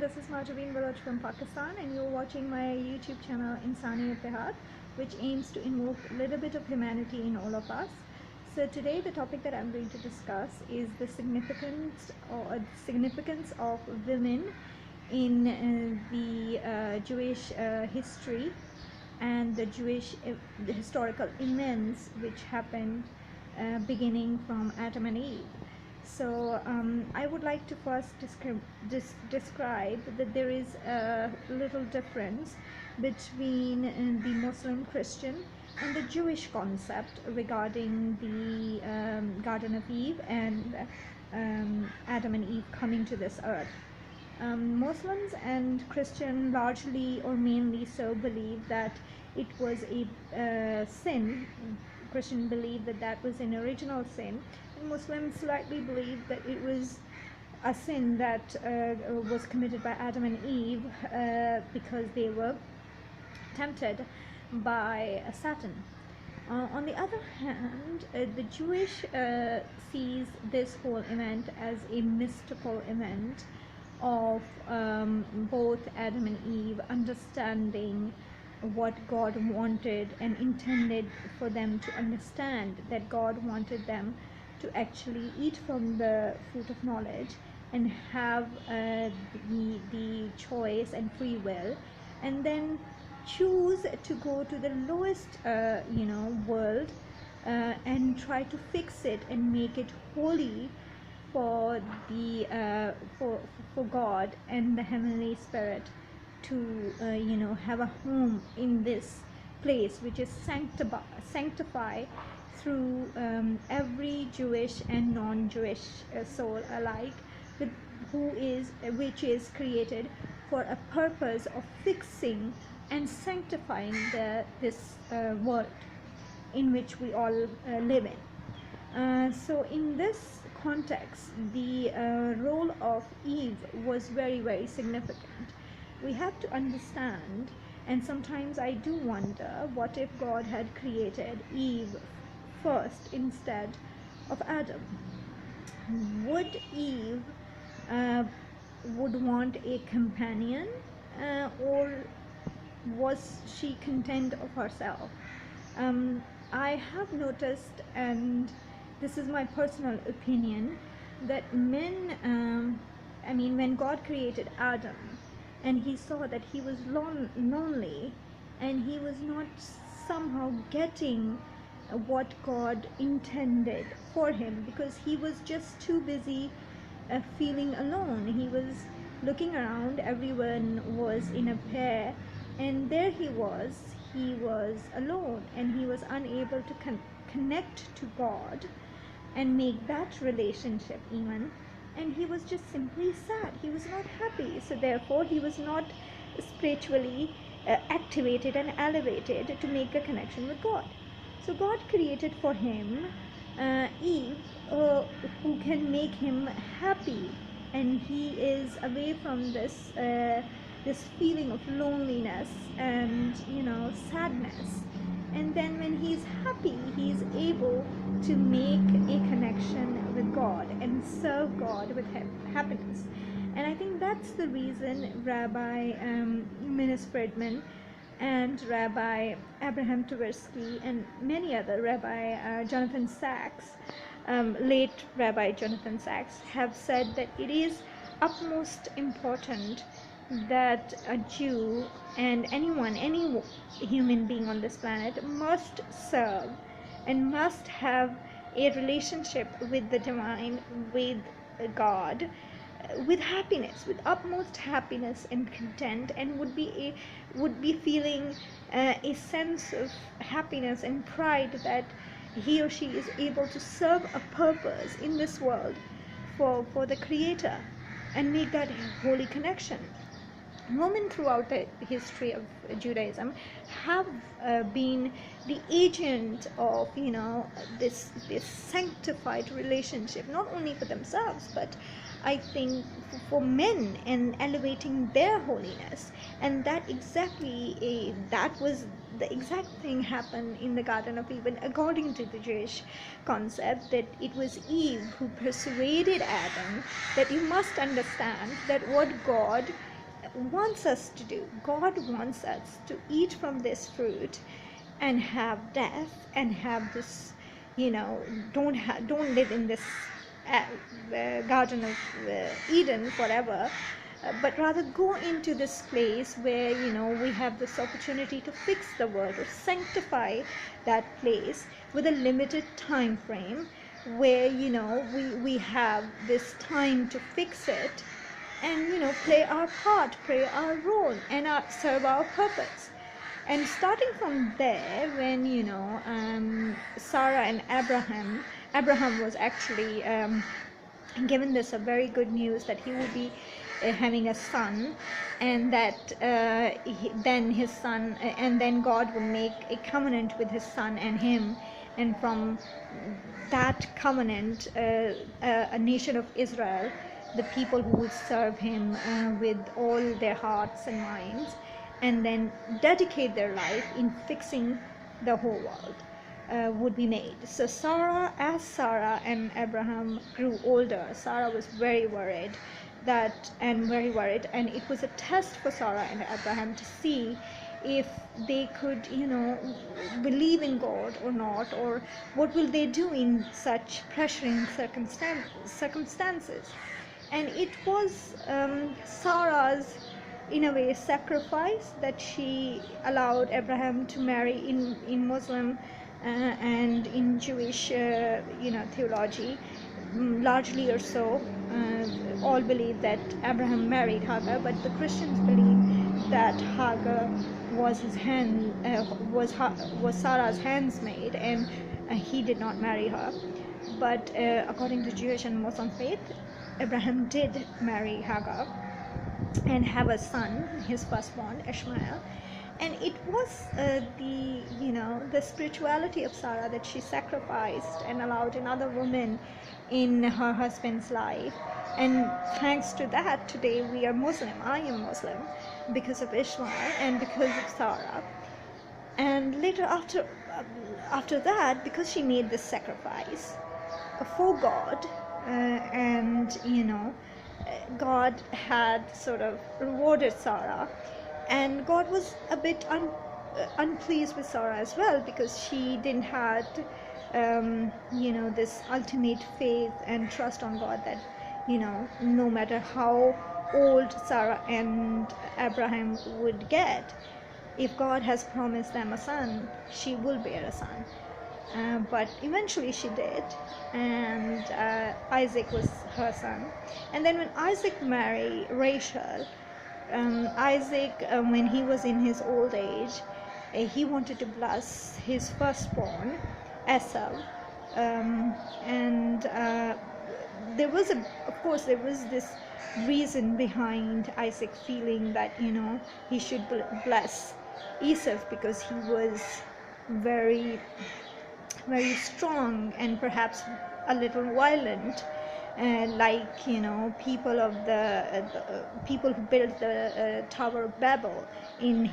this is Marjabeen Baloj from Pakistan, and you're watching my YouTube channel Insani-Ittihad, which aims to invoke a little bit of humanity in all of us. So today the topic that I'm going to discuss is the significance of women in the Jewish history and the Jewish historical events which happened beginning from Adam and Eve. So I would like to first describe that there is a little difference between the Muslim, Christian and the Jewish concept regarding the Garden of Eve and Adam and Eve coming to this earth. Muslims and Christian largely or mainly so believe that it was a sin. Christian believe that that was an original sin. Muslims slightly believe that it was a sin that was committed by Adam and Eve because they were tempted by Satan. On the other hand, the Jewish sees this whole event as a mystical event of both Adam and Eve understanding what God wanted and intended for them to understand, that God wanted them to actually eat from the fruit of knowledge and have the choice and free will, and then choose to go to the lowest world and try to fix it and make it holy for the for God and the heavenly spirit to have a home in this place, which is sanctified through every Jewish and non-Jewish soul alike, which is created for a purpose of fixing and sanctifying this world in which we all live in. So in this context, the role of Eve was very, very significant. We have to understand, and sometimes I do wonder, what if God had created Eve first instead of Adam? Would Eve would want a companion, or was she content of herself? I have noticed, and this is my personal opinion, that men, when God created Adam and he saw that he was lonely and he was not somehow getting what God intended for him, because he was just too busy feeling alone. He was looking around, everyone was in a pair, and there he was alone, and he was unable to connect to God and make that relationship even, and he was just simply sad. He was not happy, so therefore he was not spiritually activated and elevated to make a connection with God. So God created for him Eve, who can make him happy, and he is away from this feeling of loneliness and sadness. And then when he's happy, he's able to make a connection with God and serve God with happiness. And I think that's the reason Rabbi Minnis Friedman and Rabbi Abraham Tversky and many other, Rabbi Jonathan Sacks, late Rabbi Jonathan Sacks, have said that it is utmost important that a Jew and any human being on this planet must serve and must have a relationship with the divine, with God, with happiness, with utmost happiness and content, and would be feeling a sense of happiness and pride that he or she is able to serve a purpose in this world for the Creator and make that holy connection. Women throughout the history of Judaism have been the agent of this sanctified relationship, not only for themselves, but I think for men, and elevating their holiness. And that was the exact thing happened in the Garden of Eden, according to the Jewish concept, that it was Eve who persuaded Adam that you must understand that what God wants us to do. God wants us to eat from this fruit and have death and have this, don't live in this Garden of Eden forever, but rather go into this place where we have this opportunity to fix the world or sanctify that place with a limited time frame, where we have this time to fix it and play our part, play our role, and serve our purpose. And starting from there, when Sarah and Abraham was actually given this a very good news that he would be having a son, and that then his son, and then God would make a covenant with his son and him, and from that covenant a nation of Israel, the people who would serve him with all their hearts and minds, and then dedicate their life in fixing the whole world, would be made. So as Sarah and Abraham grew older, Sarah was very worried, and it was a test for Sarah and Abraham to see if they could believe in God or not, or what will they do in such pressuring circumstances. And it was Sarah's, in a way, sacrifice that she allowed Abraham to marry in Muslim and in Jewish theology, largely or so. All believe that Abraham married Hagar, but the Christians believe that Hagar was was Sarah's handsmaid, and he did not marry her. But according to Jewish and Muslim faith, Abraham did marry Hagar and have a son, his firstborn, Ishmael. And it was the spirituality of Sarah that she sacrificed and allowed another woman in her husband's life. And thanks to that, today we are Muslim. I am Muslim because of Ishmael and because of Sarah. And later, after that, because she made this sacrifice for God, and God had sort of rewarded Sarah, and God was a bit unpleased with Sarah as well, because she didn't have this ultimate faith and trust on God that no matter how old Sarah and Abraham would get, if God has promised them a son, she will bear a son. But eventually she did, and Isaac was her son. And then when Isaac married Rachel, Isaac, when he was in his old age, he wanted to bless his firstborn, Esau, and there was this reason behind Isaac feeling that he should bless Esau, because he was very, very strong and perhaps a little violent, like people of the people who built the Tower of Babel in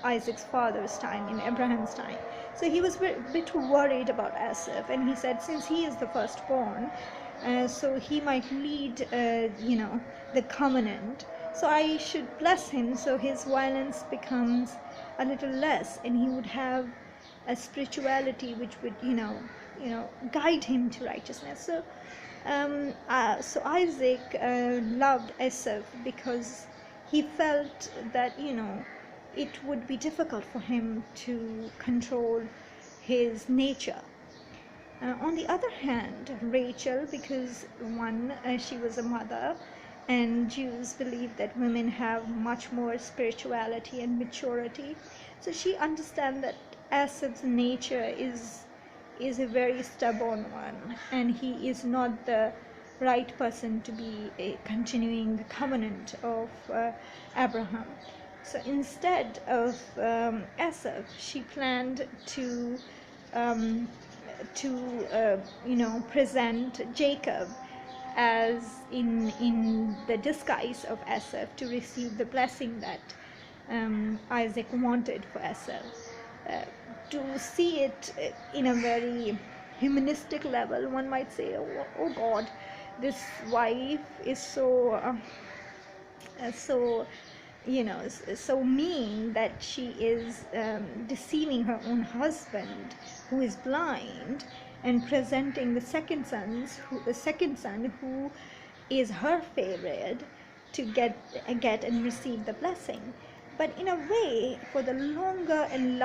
Isaac's father's time, in Abraham's time. So he was a bit worried about Esau, and he said, since he is the firstborn, so he might lead the covenant, so I should bless him, so his violence becomes a little less, and he would have a spirituality which would guide him to righteousness. So so Isaac loved Esau because he felt that it would be difficult for him to control his nature. On the other hand, Rachel, because she was a mother, and Jews believe that women have much more spirituality and maturity, so she understands that Esau's nature is a very stubborn one, and he is not the right person to be continuing the covenant of Abraham. So instead of Esau, she planned to present Jacob as in the disguise of Esau, to receive the blessing that Isaac wanted for Esau. To see it in a very humanistic level, one might say, oh God, this wife is so so mean that she is deceiving her own husband, who is blind, and presenting the second son, who is her favorite, to get and receive the blessing. But in a way, for the longer and